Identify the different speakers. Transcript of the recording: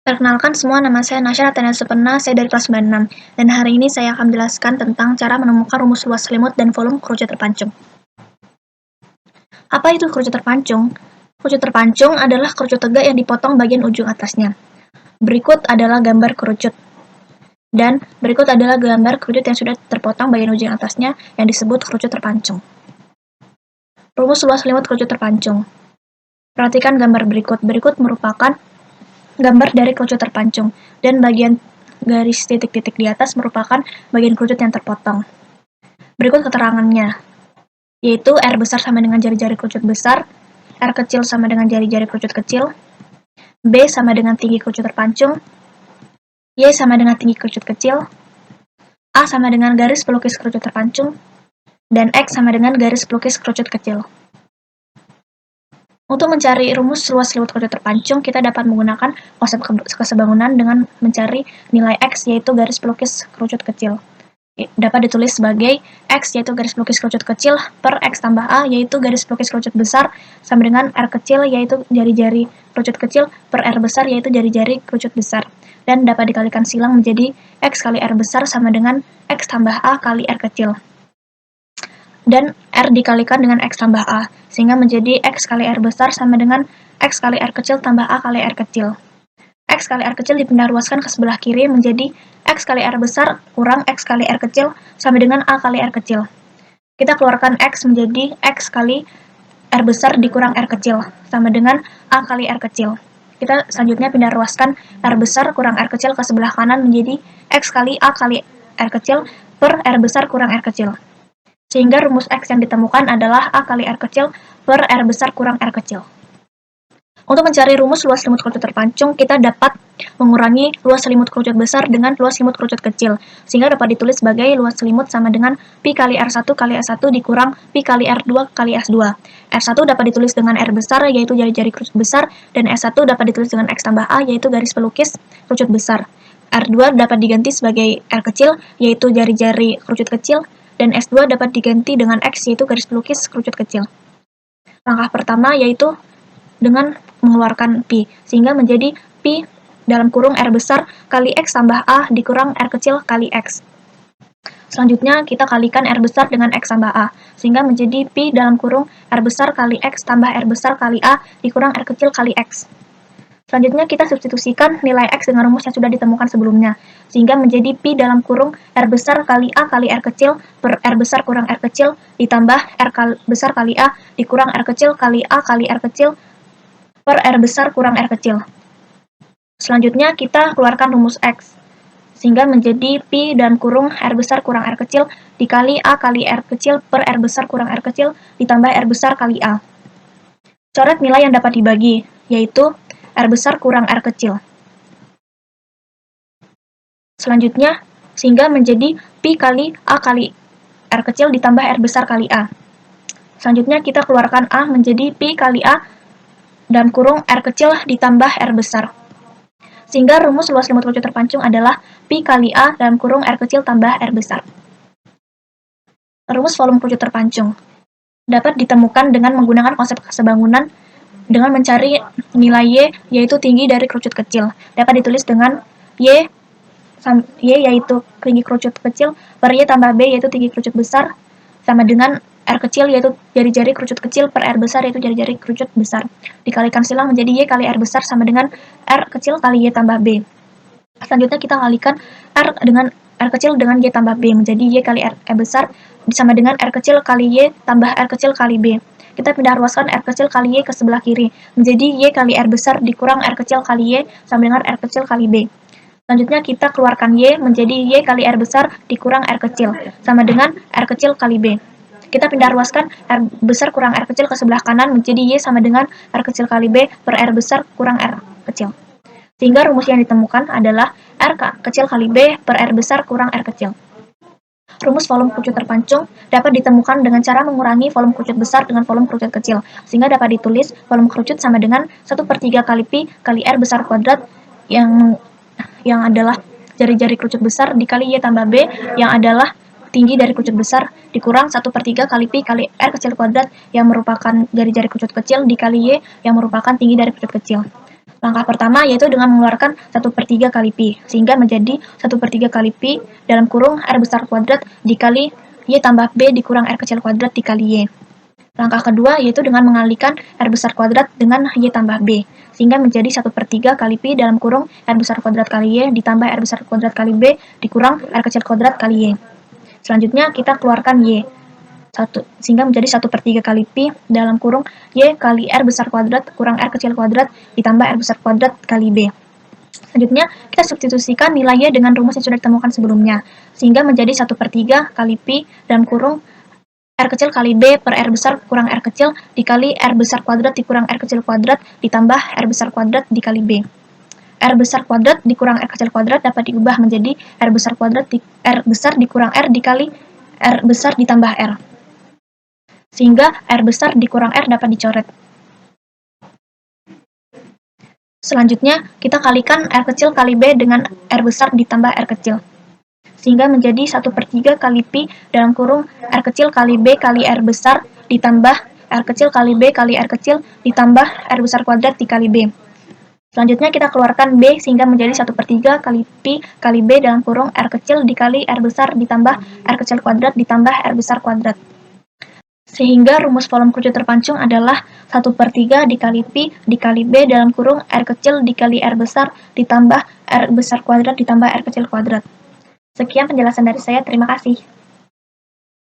Speaker 1: Perkenalkan semua, nama saya Nasya Nathaniel Supena, saya dari kelas 96, dan hari ini saya akan menjelaskan tentang cara menemukan rumus luas selimut dan volume kerucut terpancung. Apa itu kerucut terpancung? Kerucut terpancung adalah kerucut tegak yang dipotong bagian ujung atasnya. Berikut adalah gambar kerucut, dan berikut adalah gambar kerucut yang sudah terpotong bagian ujung atasnya yang disebut kerucut terpancung. Rumus luas selimut kerucut terpancung. Perhatikan gambar berikut. Berikut merupakan gambar dari kerucut terpancung, dan bagian garis titik-titik di atas merupakan bagian kerucut yang terpotong. Berikut keterangannya, yaitu R besar sama dengan jari-jari kerucut besar, R kecil sama dengan jari-jari kerucut kecil, B sama dengan tinggi kerucut terpancung, Y sama dengan tinggi kerucut kecil, A sama dengan garis pelukis kerucut terpancung, dan X sama dengan garis pelukis kerucut kecil. Untuk mencari rumus luas selimut kerucut terpancung, kita dapat menggunakan konsep kesebangunan dengan mencari nilai X, yaitu garis pelukis kerucut kecil. Dapat ditulis sebagai X, yaitu garis pelukis kerucut kecil, per X tambah A, yaitu garis pelukis kerucut besar, sama dengan R kecil, yaitu jari-jari kerucut kecil, per R besar, yaitu jari-jari kerucut besar. Dan dapat dikalikan silang menjadi X kali R besar sama dengan X tambah A kali R kecil. Dan R dikalikan dengan X tambah A, sehingga menjadi X kali R besar sama dengan X kali R kecil tambah A kali R kecil. X kali R kecil dipindah ruaskan ke sebelah kiri menjadi X kali R besar kurang X kali R kecil sama dengan A kali R kecil. Kita keluarkan X menjadi X kali R besar dikurang R kecil, sama dengan A kali R kecil. Kita selanjutnya pindah ruaskan R besar kurang R kecil ke sebelah kanan menjadi X kali A kali R kecil per R besar kurang R kecil. Sehingga rumus X yang ditemukan adalah A kali R kecil per R besar kurang R kecil. Untuk mencari rumus luas selimut kerucut terpancung, kita dapat mengurangi luas selimut kerucut besar dengan luas selimut kerucut kecil, sehingga dapat ditulis sebagai luas selimut sama dengan pi kali R1 kali S1 dikurang pi kali R2 kali S2. R1 dapat ditulis dengan R besar, yaitu jari-jari kerucut besar, dan S1 dapat ditulis dengan X tambah A, yaitu garis pelukis kerucut besar. R2 dapat diganti sebagai R kecil, yaitu jari-jari kerucut kecil, dan S2 dapat diganti dengan X, yaitu garis pelukis kerucut kecil. Langkah pertama yaitu dengan mengeluarkan pi, sehingga menjadi pi dalam kurung R besar kali X tambah A dikurang R kecil kali X. Selanjutnya kita kalikan R besar dengan X tambah A, sehingga menjadi pi dalam kurung R besar kali X tambah R besar kali A dikurang R kecil kali X. Selanjutnya kita substitusikan nilai X dengan rumus yang sudah ditemukan sebelumnya, sehingga menjadi pi dalam kurung R besar kali A kali R kecil per R besar kurang R kecil ditambah R besar kali A dikurang R kecil kali A kali R kecil per R besar kurang R kecil. Selanjutnya kita keluarkan rumus X, sehingga menjadi pi dalam kurung R besar kurang R kecil dikali A kali R kecil per R besar kurang R kecil ditambah R besar kali A. Coret nilai yang dapat dibagi, yaitu R besar kurang R kecil. Selanjutnya, sehingga menjadi pi kali A kali R kecil ditambah R besar kali A. Selanjutnya kita keluarkan A menjadi pi kali A dalam kurung R kecil ditambah R besar. Sehingga rumus luas selimut kerucut terpancung adalah pi kali A dalam kurung R kecil tambah R besar. Rumus volume kerucut terpancung dapat ditemukan dengan menggunakan konsep kesebangunan dengan mencari nilai Y, yaitu tinggi dari kerucut kecil. Dapat ditulis dengan Y yaitu tinggi kerucut kecil per Y tambah B, yaitu tinggi kerucut besar, sama dengan R kecil, yaitu jari-jari kerucut kecil, per R besar, yaitu jari-jari kerucut besar. Dikalikan silang menjadi Y kali R besar sama dengan R kecil kali Y tambah B. Selanjutnya kita kalikan R kecil dengan Y tambah B menjadi Y kali R besar sama dengan R kecil kali Y tambah R kecil kali B. Kita pindah ruaskan R kecil kali Y ke sebelah kiri menjadi Y kali R besar dikurang R kecil kali Y sama dengan R kecil kali B. Selanjutnya kita keluarkan Y menjadi Y kali R besar dikurang R kecil sama dengan R kecil kali B. Kita pindah ruaskan R besar kurang R kecil ke sebelah kanan menjadi Y sama dengan R kecil kali B per R besar kurang R kecil. Sehingga rumus yang ditemukan adalah R kecil kali B per R besar kurang R kecil. Rumus volume kerucut terpancung dapat ditemukan dengan cara mengurangi volume kerucut besar dengan volume kerucut kecil, sehingga dapat ditulis volume kerucut sama dengan 1/3 kali pi kali R besar kuadrat yang adalah jari-jari kerucut besar dikali Y tambah B yang adalah tinggi dari kerucut besar dikurang 1/3 kali pi kali R kecil kuadrat yang merupakan jari-jari kerucut kecil dikali Y yang merupakan tinggi dari kerucut kecil. Langkah pertama yaitu dengan mengeluarkan 1/3 kali Pi, sehingga menjadi 1/3 kali Pi dalam kurung R besar kuadrat dikali Y tambah B dikurang R kecil kuadrat dikali Y. Langkah kedua yaitu dengan mengalihkan R besar kuadrat dengan Y tambah B, sehingga menjadi 1/3 kali Pi dalam kurung R besar kuadrat kali Y ditambah R besar kuadrat kali B dikurang R kecil kuadrat kali Y. Selanjutnya kita keluarkan Y, sehingga menjadi 1/3 kali Pi dalam kurung Y kali R besar kuadrat kurang R kecil kuadrat ditambah R besar kuadrat kali B. Selanjutnya, kita substitusikan nilai Y dengan rumus yang sudah ditemukan sebelumnya, sehingga menjadi 1/3 kali Pi dalam kurung R kecil kali B per R besar kurang R kecil dikali R besar kuadrat dikurang R kecil kuadrat ditambah R besar kuadrat dikali B. R besar kuadrat dikurang R kecil kuadrat dapat diubah menjadi R besar kuadrat R besar dikurang R dikali R besar ditambah R. Sehingga R besar dikurang R dapat dicoret. Selanjutnya, kita kalikan R kecil kali B dengan R besar ditambah R kecil, sehingga menjadi 1/3 kali Pi dalam kurung R kecil kali B kali R besar ditambah R kecil kali B kali R kecil ditambah R besar kuadrat dikali B. Selanjutnya kita keluarkan B sehingga menjadi 1/3 kali Pi kali B dalam kurung R kecil dikali R besar ditambah R kecil kuadrat ditambah R besar kuadrat. Sehingga rumus volume kerucut terpancung adalah 1/3 dikali Pi dikali B dalam kurung R kecil dikali R besar ditambah R besar kuadrat ditambah R kecil kuadrat. Sekian penjelasan dari saya, terima kasih.